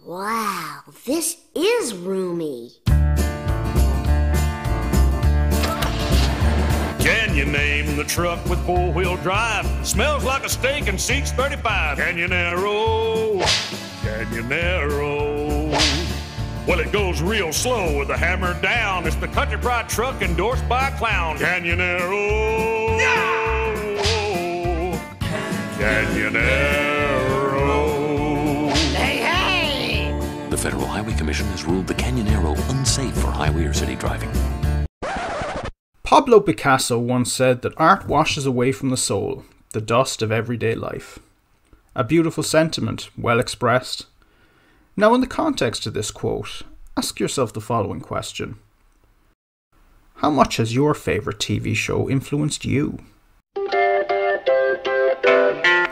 Wow, this is roomy. Can you name the truck with four-wheel drive? Smells like a steak and seats 35. Canyonero, Canyonero. Well, it goes real slow with the hammer down. It's the country pride truck endorsed by a clown. Canyonero, Canyonero. Hey, hey! The Federal Highway Commission has ruled the Canyonero unsafe for highway or city driving. Pablo Picasso once said that art washes away from the soul the dust of everyday life. A beautiful sentiment, well expressed. Now, in the context of this quote, ask yourself the following question. How much has your favourite TV show influenced you?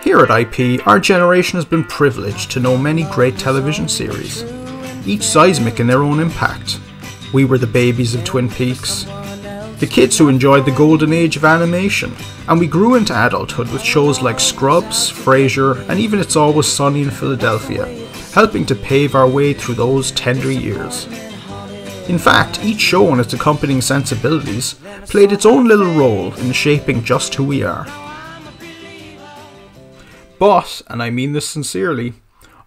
Here at IP, our generation has been privileged to know many great television series, each seismic in their own impact. We were the babies of Twin Peaks, the kids who enjoyed the golden age of animation, and we grew into adulthood with shows like Scrubs, Frasier, and even It's Always Sunny in Philadelphia, helping to pave our way through those tender years. In fact, each show and its accompanying sensibilities played its own little role in shaping just who we are. But, and I mean this sincerely,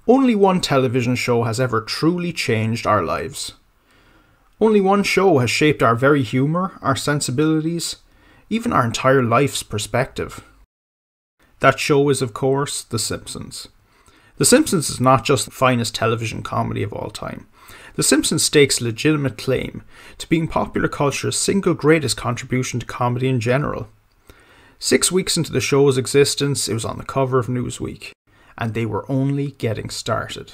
only one television show has ever truly changed our lives. Only one show has shaped our very humour, our sensibilities, even our entire life's perspective. That show is, of course, The Simpsons. The Simpsons is not just the finest television comedy of all time. The Simpsons stakes legitimate claim to being popular culture's single greatest contribution to comedy in general. 6 weeks into the show's existence, it was on the cover of Newsweek, and they were only getting started.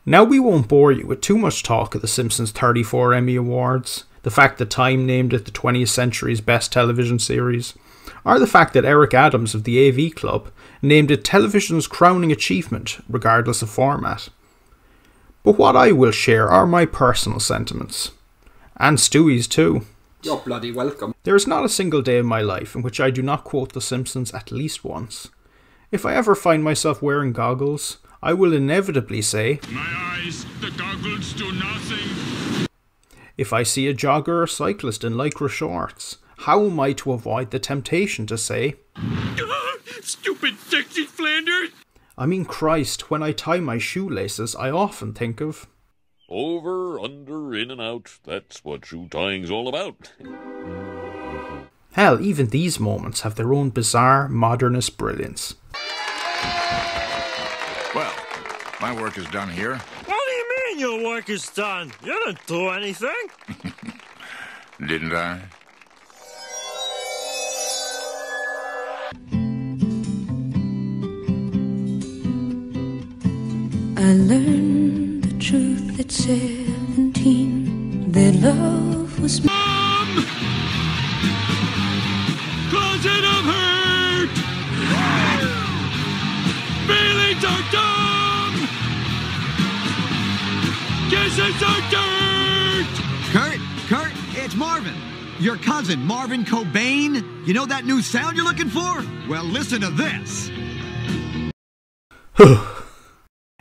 Now, we won't bore you with too much talk of The Simpsons' 34 Emmy Awards, the fact that Time named it the 20th century's best television series, or the fact that Eric Adams of the AV Club named it television's crowning achievement, regardless of format. But what I will share are my personal sentiments. And Stewie's too. You're bloody welcome. There is not a single day of my life in which I do not quote The Simpsons at least once. If I ever find myself wearing goggles, I will inevitably say, "My eyes, the goggles do nothing." If I see a jogger or cyclist in lycra shorts, how am I to avoid the temptation to say, "Stupid Dixie Flanders!" I mean, Christ, when I tie my shoelaces, I often think of, over, under, in and out. That's what shoe tying's all about. Hell, even these moments have their own bizarre, modernist brilliance. Well, my work is done here. What do you mean your work is done? You didn't do anything. Didn't I? I learned the truth at 17, that love was Mom! Closet of hurt! Feelings are dumb! Kisses are dirt! Kurt, it's Marvin. Your cousin, Marvin Cobain. You know that new sound you're looking for? Well, listen to this.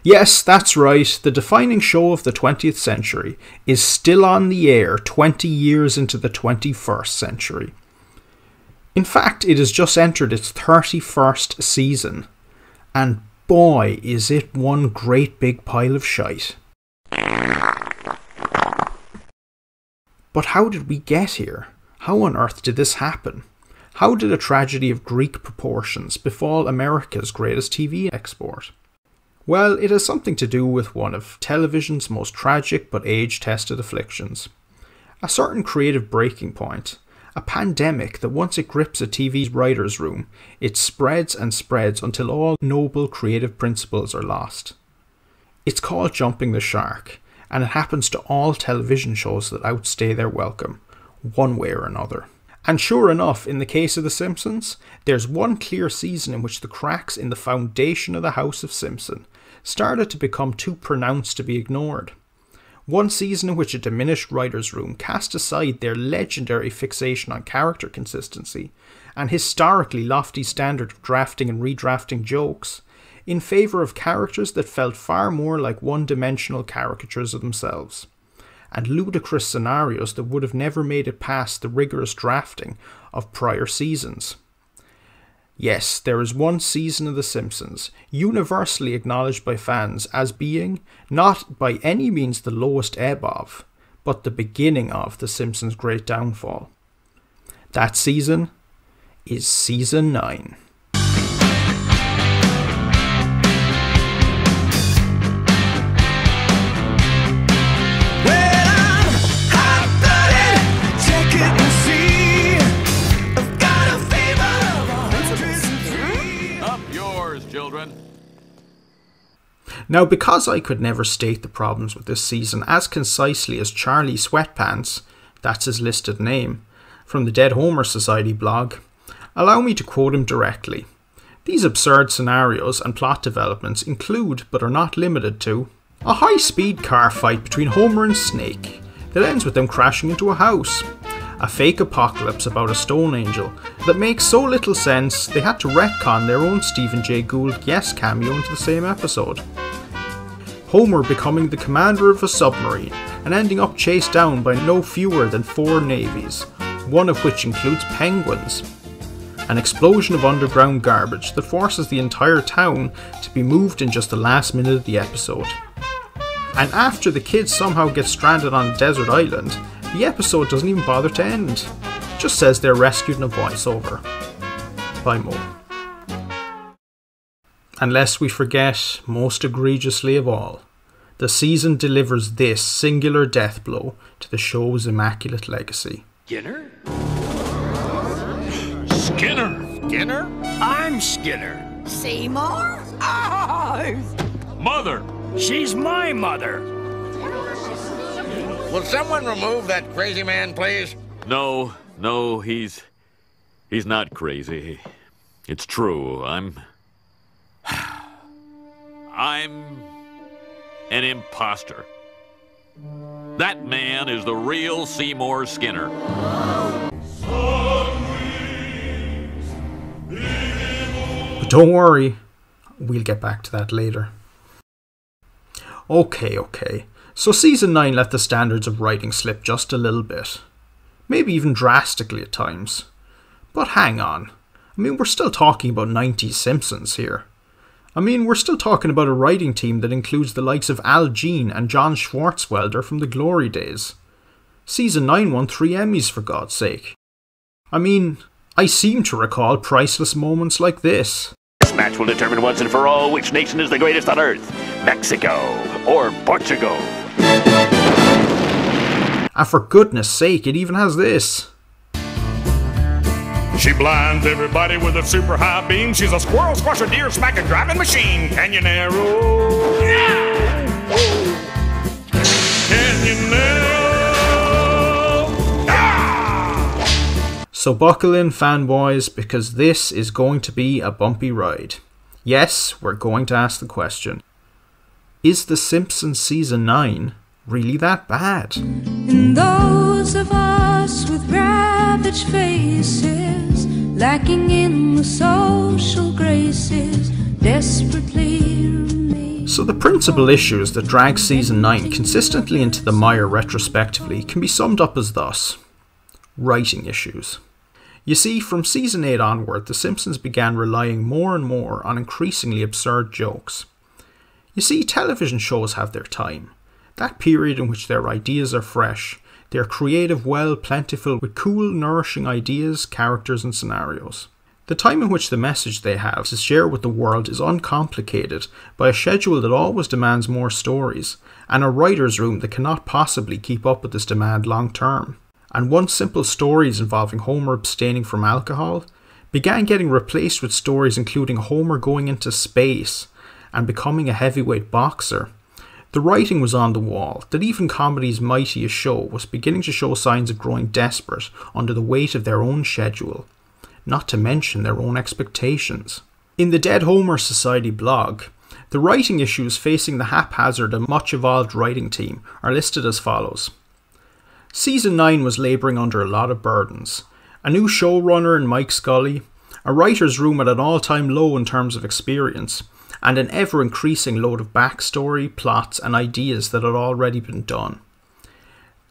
Yes, that's right, the defining show of the 20th century is still on the air 20 years into the 21st century. In fact, it has just entered its 31st season, and boy is it one great big pile of shite. But how did we get here? How on earth did this happen? How did a tragedy of Greek proportions befall America's greatest TV export? Well, it has something to do with one of television's most tragic but age-tested afflictions. A certain creative breaking point. A pandemic that once it grips a TV's writer's room, it spreads and spreads until all noble creative principles are lost. It's called jumping the shark, and it happens to all television shows that outstay their welcome, one way or another. And sure enough, in the case of The Simpsons, there's one clear season in which the cracks in the foundation of the House of Simpson started to become too pronounced to be ignored. One season in which a diminished writer's room cast aside their legendary fixation on character consistency and historically lofty standard of drafting and redrafting jokes in favour of characters that felt far more like one-dimensional caricatures of themselves, and ludicrous scenarios that would have never made it past the rigorous drafting of prior seasons. Yes, there is one season of The Simpsons, universally acknowledged by fans as being, not by any means the lowest ebb of, but the beginning of The Simpsons' great downfall. That season is Season 9. Now, because I could never state the problems with this season as concisely as Charlie Sweatpants, that's his listed name, from the Dead Homer Society blog, allow me to quote him directly. These absurd scenarios and plot developments include, but are not limited to, a high-speed car fight between Homer and Snake that ends with them crashing into a house, a fake apocalypse about a stone angel that makes so little sense they had to retcon their own Stephen Jay Gould guest cameo into the same episode, Homer becoming the commander of a submarine and ending up chased down by no fewer than 4 navies, one of which includes penguins, an explosion of underground garbage that forces the entire town to be moved in just the last minute of the episode. And after the kids somehow get stranded on a desert island, the episode doesn't even bother to end. It just says they're rescued in a voiceover by Mo. And lest we forget, most egregiously of all, the season delivers this singular death blow to the show's immaculate legacy. Skinner? Skinner? Skinner? I'm Skinner. Seymour? Mother! She's my mother! Will someone remove that crazy man, please? No, he's not crazy. It's true. I'm an imposter. That man is the real Seymour Skinner. But don't worry, we'll get back to that later. Okay. So season 9 let the standards of writing slip just a little bit. Maybe even drastically at times. But hang on. We're still talking about 90s Simpsons here. We're still talking about a writing team that includes the likes of Al Jean and John Schwartzwelder from the glory days. Season 9 won 3 Emmys for God's sake. I seem to recall priceless moments like this. This match will determine once and for all which nation is the greatest on Earth, Mexico or Portugal. And for goodness sake, it even has this. She blinds everybody with a super high beam. She's a squirrel, squasher, deer, smack and driving machine. Canyonero. Yeah! Canyonero. Ah! So buckle in, fanboys, because this is going to be a bumpy ride. Yes, we're going to ask the question. Is The Simpsons Season 9 really that bad? And those of us with ravaged faces, lacking in the social graces, desperately remain. So the principal issues that drag Season 9 consistently into the mire retrospectively can be summed up as thus. Writing issues. You see, from Season 8 onward, The Simpsons began relying more and more on increasingly absurd jokes. You see, television shows have their time. That period in which their ideas are fresh, they are creative, well, plentiful, with cool, nourishing ideas, characters and scenarios. The time in which the message they have to share with the world is uncomplicated by a schedule that always demands more stories, and a writer's room that cannot possibly keep up with this demand long term. And once simple stories involving Homer abstaining from alcohol began getting replaced with stories including Homer going into space and becoming a heavyweight boxer, the writing was on the wall that even comedy's mightiest show was beginning to show signs of growing desperate under the weight of their own schedule, not to mention their own expectations. In the Dead Homer Society blog, the writing issues facing the haphazard and much evolved writing team are listed as follows. Season 9 was labouring under a lot of burdens. A new showrunner in Mike Scully, a writer's room at an all-time low in terms of experience, and an ever-increasing load of backstory, plots, and ideas that had already been done.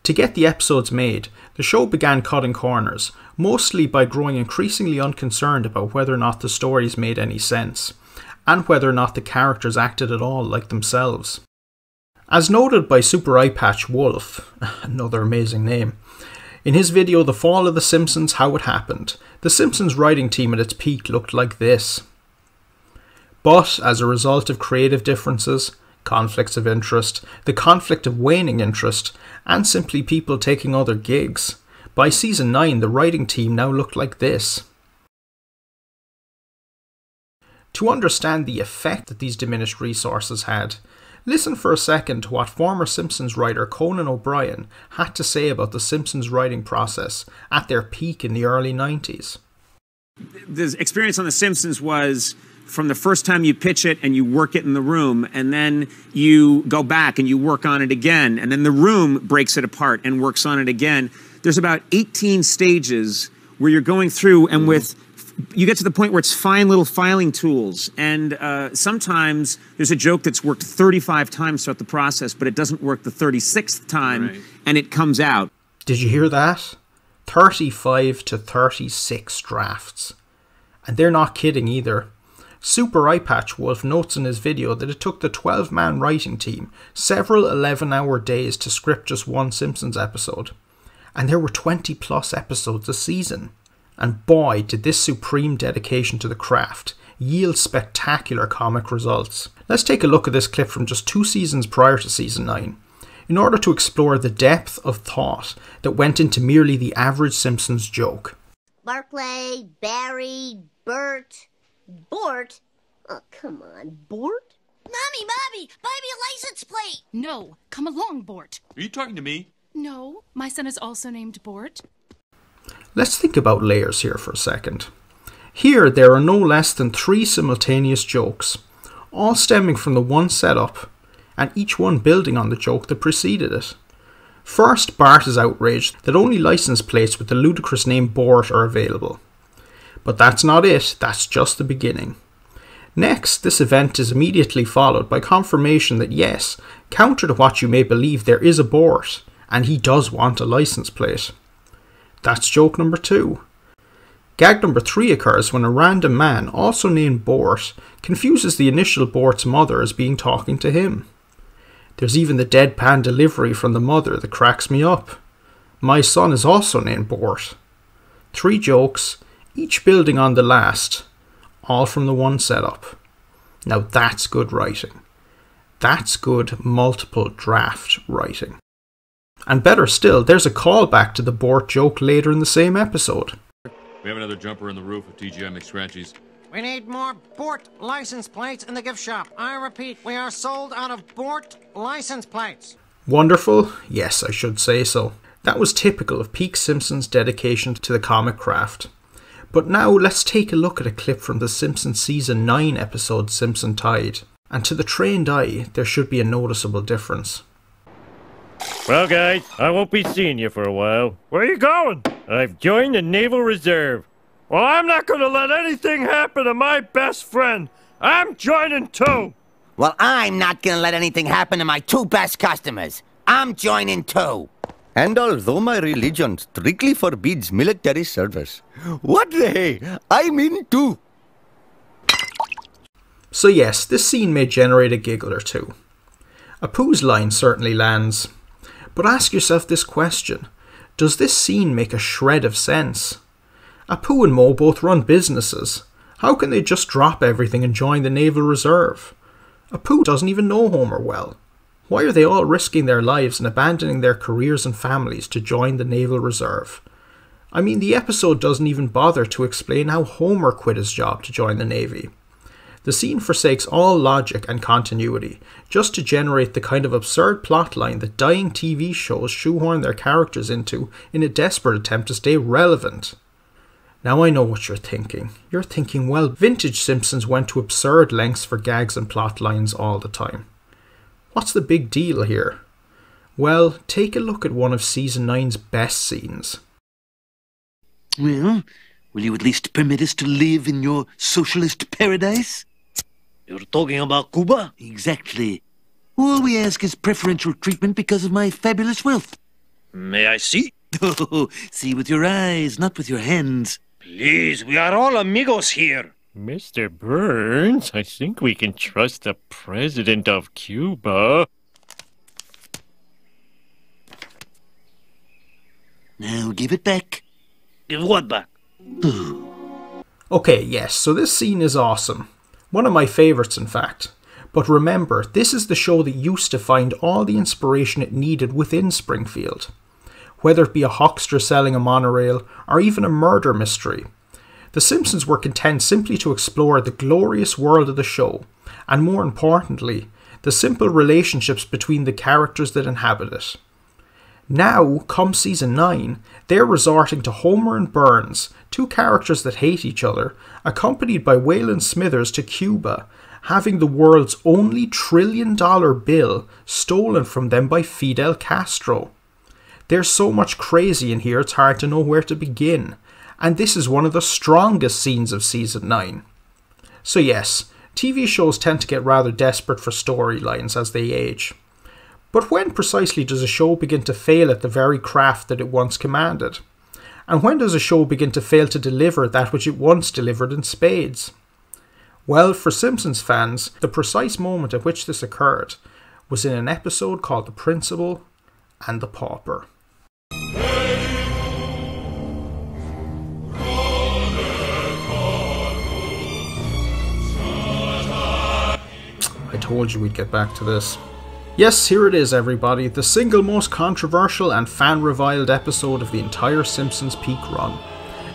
To get the episodes made, the show began cutting corners, mostly by growing increasingly unconcerned about whether or not the stories made any sense, and whether or not the characters acted at all like themselves. As noted by Super Eye Patch Wolf, another amazing name, in his video The Fall of the Simpsons, How It Happened, the Simpsons writing team at its peak looked like this. But, as a result of creative differences, conflicts of interest, the conflict of waning interest, and simply people taking other gigs, by season 9 the writing team now looked like this. To understand the effect that these diminished resources had, listen for a second to what former Simpsons writer Conan O'Brien had to say about the Simpsons writing process at their peak in the early 90s. The experience on The Simpsons was from the first time you pitch it and you work it in the room, and then you go back and you work on it again, and then the room breaks it apart and works on it again. There's about 18 stages where you're going through, and you get to the point where it's fine little filing tools, and sometimes there's a joke that's worked 35 times throughout the process, but it doesn't work the 36th time, and it comes out. Did you hear that? 35 to 36 drafts. And they're not kidding either. Super Eye Patch Wolf notes in his video that it took the 12-man writing team several 11-hour days to script just one Simpsons episode. And there were 20 plus episodes a season. And boy, did this supreme dedication to the craft yield spectacular comic results. Let's take a look at this clip from just 2 seasons prior to season 9, in order to explore the depth of thought that went into merely the average Simpsons joke. Barclay, Barry, Bert, Bort? Oh, come on, Bort? Mommy, buy me a license plate! No, come along, Bort. Are you talking to me? No, my son is also named Bort. Let's think about layers here for a second. Here, there are no less than 3 simultaneous jokes, all stemming from the one setup, and each one building on the joke that preceded it. First, Bart is outraged that only license plates with the ludicrous name Bort are available. But that's not it, that's just the beginning. Next, this event is immediately followed by confirmation that yes, counter to what you may believe, there is a Bort, and he does want a license plate. That's joke number 2. Gag number 3 occurs when a random man, also named Bort, confuses the initial Bort's mother as being talking to him. There's even the deadpan delivery from the mother that cracks me up. My son is also named Bort. 3 jokes, each building on the last, all from the one setup. Now that's good writing. That's good multiple draft writing. And better still, there's a callback to the Bort joke later in the same episode. We have another jumper in the roof of TGI McScratchy's. We need more Bort license plates in the gift shop. I repeat, we are sold out of Bort license plates. Wonderful? Yes, I should say so. That was typical of peak Simpsons' dedication to the comic craft. But now let's take a look at a clip from the Simpsons Season 9 episode Simpson Tide. And to the trained eye, there should be a noticeable difference. Well, guys, I won't be seeing you for a while. Where are you going? I've joined the Naval Reserve. Well, I'm not going to let anything happen to my best friend. I'm joining too. Well, I'm not going to let anything happen to my 2 best customers. I'm joining too. And although my religion strictly forbids military service, what the hey, I'm in too. So yes, this scene may generate a giggle or two. Apu's line certainly lands. But ask yourself this question. Does this scene make a shred of sense? Apu and Mo both run businesses. How can they just drop everything and join the Naval Reserve? Apu doesn't even know Homer well. Why are they all risking their lives and abandoning their careers and families to join the Naval Reserve? I mean, the episode doesn't even bother to explain how Homer quit his job to join the Navy. The scene forsakes all logic and continuity, just to generate the kind of absurd plotline that dying TV shows shoehorn their characters into in a desperate attempt to stay relevant. Now I know what you're thinking. You're thinking, well, vintage Simpsons went to absurd lengths for gags and plot lines all the time. What's the big deal here? Well, take a look at one of Season 9's best scenes. Well, will you at least permit us to live in your socialist paradise? You're talking about Cuba? Exactly. All we ask is preferential treatment because of my fabulous wealth. May I see? Oh, see with your eyes, not with your hands. Please, we are all amigos here. Mr. Burns, I think we can trust the president of Cuba. Now give it back. Give what back? Okay, yes, so this scene is awesome. One of my favourites, in fact. But remember, this is the show that used to find all the inspiration it needed within Springfield. Whether it be a huckster selling a monorail, or even a murder mystery. The Simpsons were content simply to explore the glorious world of the show, and more importantly, the simple relationships between the characters that inhabit it. Now, come season 9, they're resorting to Homer and Burns, two characters that hate each other, accompanied by Waylon Smithers to Cuba, having the world's only $1 trillion bill stolen from them by Fidel Castro. There's so much crazy in here it's hard to know where to begin, and this is one of the strongest scenes of season 9. So yes, TV shows tend to get rather desperate for storylines as they age. But when precisely does a show begin to fail at the very craft that it once commanded? And when does a show begin to fail to deliver that which it once delivered in spades? Well, for Simpsons fans, the precise moment at which this occurred was in an episode called The Principal and the Pauper. I told you we'd get back to this. Yes, here it is, everybody, the single most controversial and fan-reviled episode of the entire Simpsons peak run.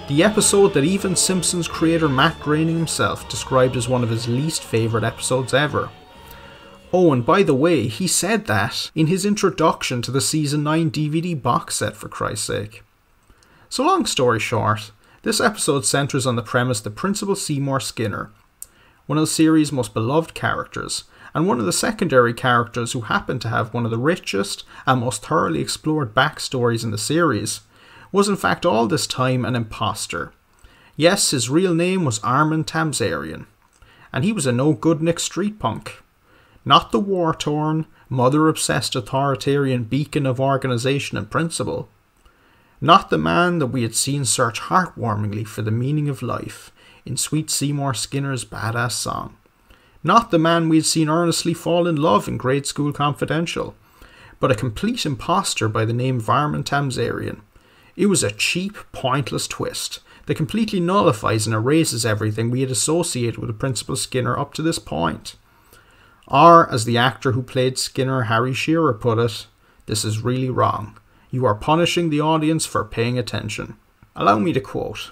The episode that even Simpsons creator Matt Groening himself described as one of his least favourite episodes ever. Oh, and by the way, he said that in his introduction to the Season 9 DVD box set, for Christ's sake. So long story short, this episode centres on the premise that Principal Seymour Skinner, one of the series' most beloved characters, and one of the secondary characters who happened to have one of the richest and most thoroughly explored backstories in the series, was in fact all this time an imposter. Yes, his real name was Armin Tamzarian, and he was a no-good-nick street punk. Not the war-torn, mother-obsessed authoritarian beacon of organisation and principle. Not the man that we had seen search heartwarmingly for the meaning of life in Sweet Seymour Skinner's badass song. Not the man we had seen earnestly fall in love in Grade School Confidential, but a complete imposter by the name of Armin Tamzarian. It was a cheap, pointless twist that completely nullifies and erases everything we had associated with the Principal Skinner up to this point. Or, as the actor who played Skinner, Harry Shearer, put it, this is really wrong. You are punishing the audience for paying attention. Allow me to quote.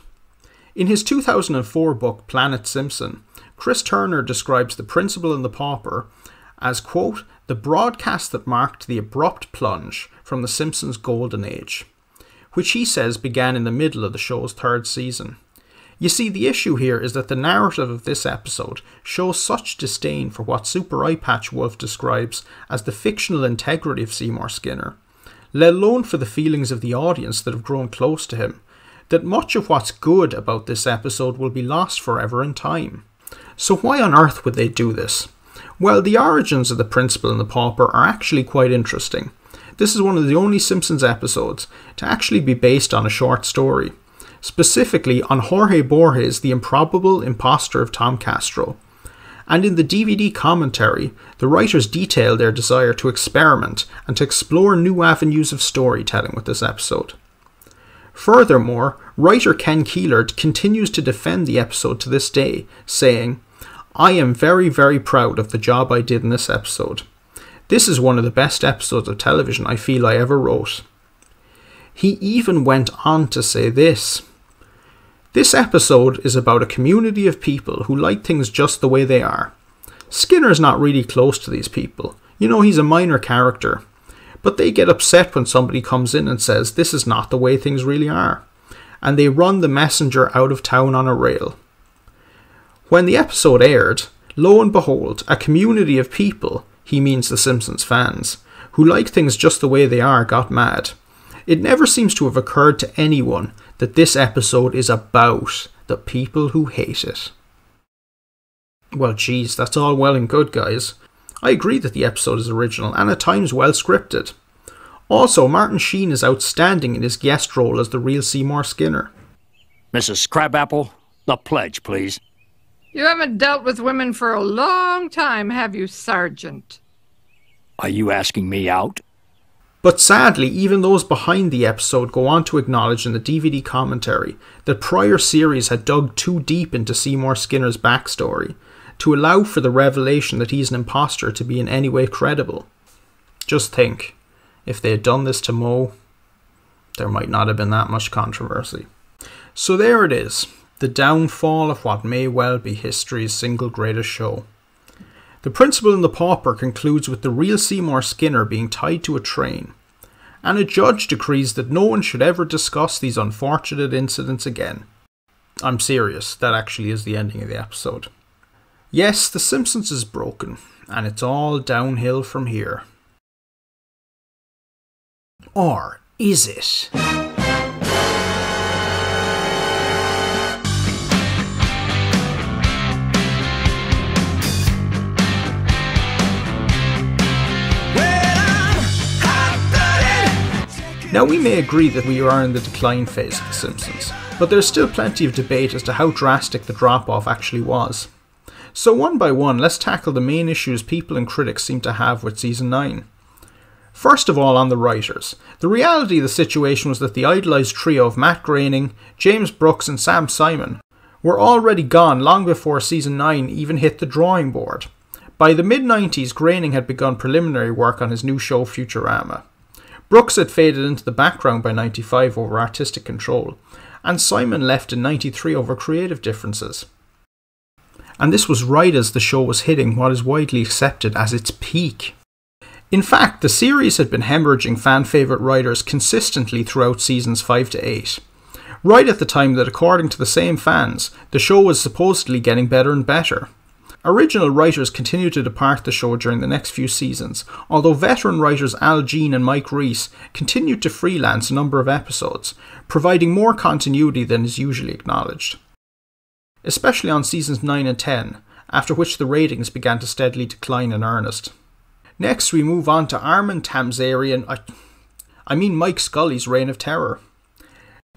In his 2004 book Planet Simpson, Chris Turner describes The Principal and the Pauper as, quote, the broadcast that marked the abrupt plunge from The Simpsons' golden age, which he says began in the middle of the show's third season. You see, the issue here is that the narrative of this episode shows such disdain for what Super Eyepatch Wolf describes as the fictional integrity of Seymour Skinner, let alone for the feelings of the audience that have grown close to him, that much of what's good about this episode will be lost forever in time. So why on earth would they do this? Well, the origins of the Principal and the Pauper are actually quite interesting. This is one of the only Simpsons episodes to actually be based on a short story, specifically on Jorge Borges, the improbable imposter of Tom Castro. And in the DVD commentary, the writers detail their desire to experiment and to explore new avenues of storytelling with this episode. Furthermore, writer Ken Keeler continues to defend the episode to this day, saying, I am very, very proud of the job I did in this episode. This is one of the best episodes of television I feel I ever wrote. He even went on to say this. This episode is about a community of people who like things just the way they are. Skinner's not really close to these people. You know, he's a minor character. But they get upset when somebody comes in and says this is not the way things really are. And they run the messenger out of town on a rail. When the episode aired, lo and behold, a community of people, he means the Simpsons fans, who like things just the way they are, got mad. It never seems to have occurred to anyone that this episode is about the people who hate it. Well, geez, that's all well and good, guys. I agree that the episode is original and at times well scripted. Also, Martin Sheen is outstanding in his guest role as the real Seymour Skinner. Mrs. Crabapple, the pledge, please. You haven't dealt with women for a long time, have you, Sergeant? Are you asking me out? But sadly, even those behind the episode go on to acknowledge in the DVD commentary that prior series had dug too deep into Seymour Skinner's backstory to allow for the revelation that he's an imposter to be in any way credible. Just think, if they had done this to Moe, there might not have been that much controversy. So there it is, the downfall of what may well be history's single greatest show. The Principal and the Pauper concludes with the real Seymour Skinner being tied to a train, and a judge decrees that no one should ever discuss these unfortunate incidents again. I'm serious, that actually is the ending of the episode. Yes, The Simpsons is broken, and it's all downhill from here. Or is it? Now, we may agree that we are in the decline phase of The Simpsons, but there's still plenty of debate as to how drastic the drop-off actually was. So one by one, let's tackle the main issues people and critics seem to have with Season 9. First of all, on the writers. The reality of the situation was that the idolised trio of Matt Groening, James Brooks and Sam Simon were already gone long before Season 9 even hit the drawing board. By the mid-90s, Groening had begun preliminary work on his new show Futurama. Brooks had faded into the background by 95 over artistic control, and Simon left in 93 over creative differences. And this was right as the show was hitting what is widely accepted as its peak. In fact, the series had been hemorrhaging fan favourite writers consistently throughout seasons 5 to 8. Right at the time that, according to the same fans, the show was supposedly getting better and better. Original writers continued to depart the show during the next few seasons, although veteran writers Al Jean and Mike Reiss continued to freelance a number of episodes, providing more continuity than is usually acknowledged. Especially on seasons 9 and 10, after which the ratings began to steadily decline in earnest. Next we move on to Armin Mike Scully's reign of terror.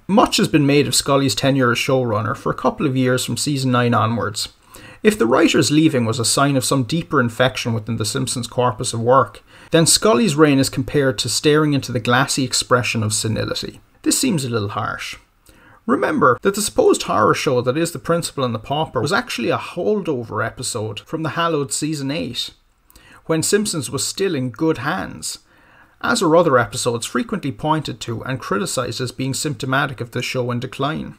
Much has been made of Scully's tenure as showrunner for a couple of years from season 9 onwards. If the writer's leaving was a sign of some deeper infection within The Simpsons' corpus of work, then Scully's reign is compared to staring into the glassy expression of senility. This seems a little harsh. Remember that the supposed horror show that is The Principal and the Pauper was actually a holdover episode from the hallowed Season 8, when Simpsons was still in good hands, as are other episodes frequently pointed to and criticised as being symptomatic of the show in decline.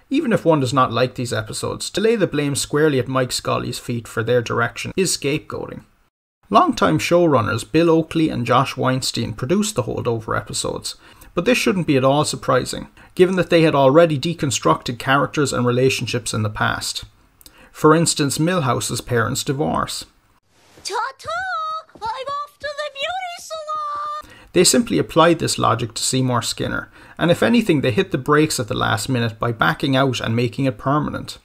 Even if one does not like these episodes, to lay the blame squarely at Mike Scully's feet for their direction is scapegoating. Longtime showrunners Bill Oakley and Josh Weinstein produced the holdover episodes, but this shouldn't be at all surprising, given that they had already deconstructed characters and relationships in the past. For instance, Milhouse's parents' divorce. Ta-ta! I'm off to the beauty salon! They simply applied this logic to Seymour Skinner, and if anything they hit the brakes at the last minute by backing out and making it permanent.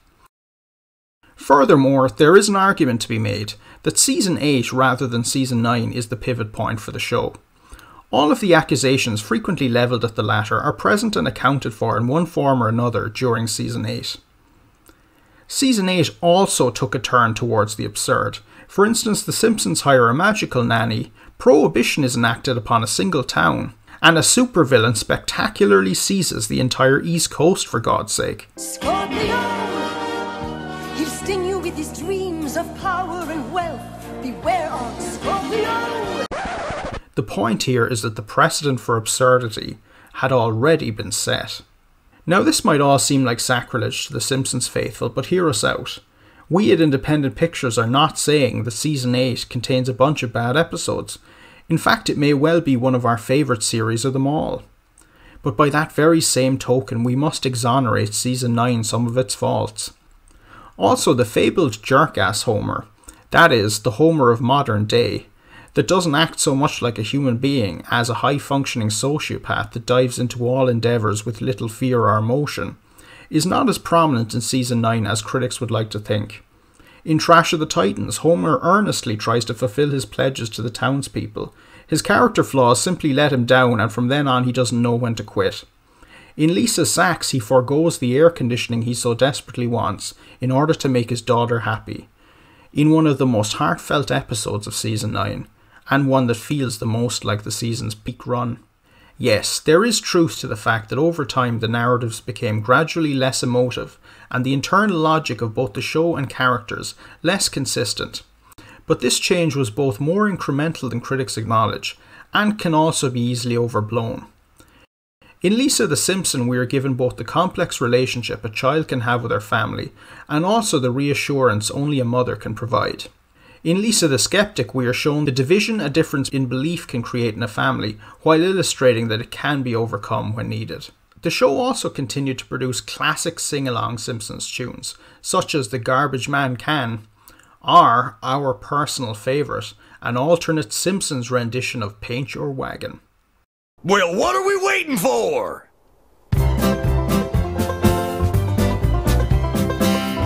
Furthermore, there is an argument to be made that Season 8 rather than Season 9 is the pivot point for the show. All of the accusations frequently levelled at the latter are present and accounted for in one form or another during Season 8. Season 8 also took a turn towards the absurd. For instance, The Simpsons hire a magical nanny, prohibition is enacted upon a single town, and a supervillain spectacularly seizes the entire East Coast, for God's sake. Scorpio, he'll sting you with his dreams of power and wealth. Beware of Scorpio! The point here is that the precedent for absurdity had already been set. Now this might all seem like sacrilege to the Simpsons faithful, but hear us out. We at Independent Pictures are not saying that Season 8 contains a bunch of bad episodes. In fact, it may well be one of our favourite series of them all. But by that very same token, we must exonerate Season 9 some of its faults. Also, the fabled jerk-ass Homer, that is, the Homer of modern day, that doesn't act so much like a human being as a high-functioning sociopath that dives into all endeavours with little fear or emotion, is not as prominent in Season 9 as critics would like to think. In Trash of the Titans, Homer earnestly tries to fulfill his pledges to the townspeople. His character flaws simply let him down, and from then on he doesn't know when to quit. In Lisa Sachs, he forgoes the air conditioning he so desperately wants in order to make his daughter happy. In one of the most heartfelt episodes of Season 9, and one that feels the most like the season's peak run. Yes, there is truth to the fact that over time the narratives became gradually less emotive, and the internal logic of both the show and characters less consistent. But this change was both more incremental than critics acknowledge, and can also be easily overblown. In Lisa the Simpson, we are given both the complex relationship a child can have with her family, and also the reassurance only a mother can provide. In Lisa the Skeptic, we are shown the division a difference in belief can create in a family, while illustrating that it can be overcome when needed. The show also continued to produce classic sing-along Simpsons tunes, such as The Garbage Man Can, or our personal favourite, an alternate Simpsons rendition of Paint Your Wagon. Well, what are we waiting for?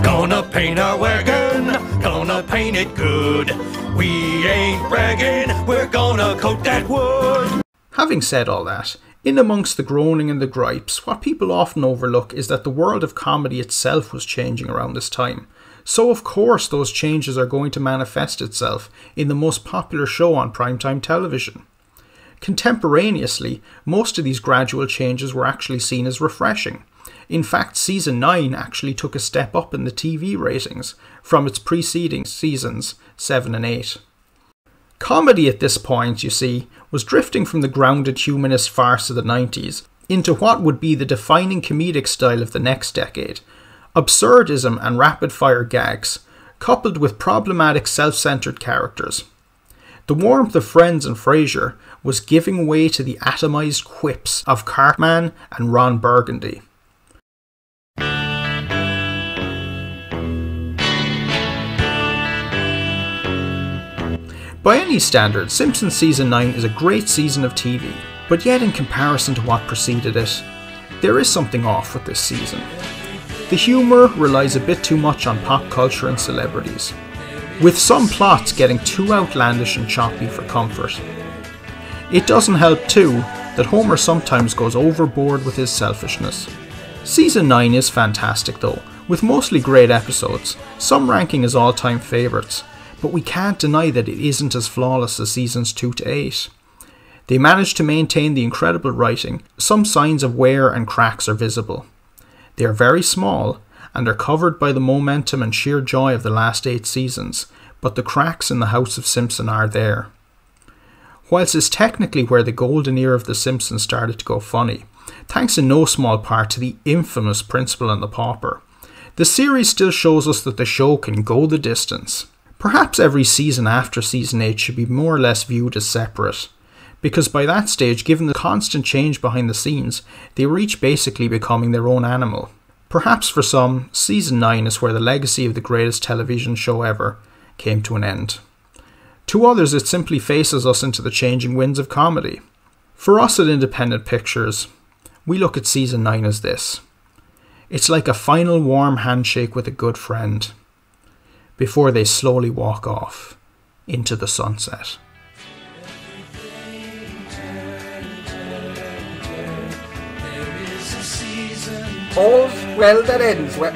Gonna paint our wagon, gonna paint it good. We ain't bragging, we're gonna coat that wood. Having said all that, in amongst the groaning and the gripes, what people often overlook is that the world of comedy itself was changing around this time. So of course those changes are going to manifest itself in the most popular show on primetime television. Contemporaneously, most of these gradual changes were actually seen as refreshing. In fact, Season 9 actually took a step up in the TV ratings from its preceding seasons 7 and 8. Comedy at this point, you see, was drifting from the grounded humanist farce of the 90s into what would be the defining comedic style of the next decade. Absurdism and rapid-fire gags, coupled with problematic self-centered characters. The warmth of Friends and Frasier was giving way to the atomized quips of Cartman and Ron Burgundy. By any standard, Simpsons Season 9 is a great season of TV, but yet in comparison to what preceded it, there is something off with this season. The humour relies a bit too much on pop culture and celebrities, with some plots getting too outlandish and choppy for comfort. It doesn't help too that Homer sometimes goes overboard with his selfishness. Season 9 is fantastic though, with mostly great episodes, some ranking as all-time favourites, but we can't deny that it isn't as flawless as seasons 2 to 8. They managed to maintain the incredible writing, some signs of wear and cracks are visible. They are very small, and are covered by the momentum and sheer joy of the last 8 seasons, but the cracks in the House of Simpson are there. Whilst it's technically where the golden era of The Simpsons started to go funny, thanks in no small part to the infamous Principal and the Pauper, the series still shows us that the show can go the distance. Perhaps every season after Season 8 should be more or less viewed as separate, because by that stage, given the constant change behind the scenes, they were each basically becoming their own animal. Perhaps for some, Season 9 is where the legacy of the greatest television show ever came to an end. To others, it simply faces us into the changing winds of comedy. For us at Independent Pictures, we look at Season 9 as this. It's like a final warm handshake with a good friend, before they slowly walk off into the sunset. All's well that ends well.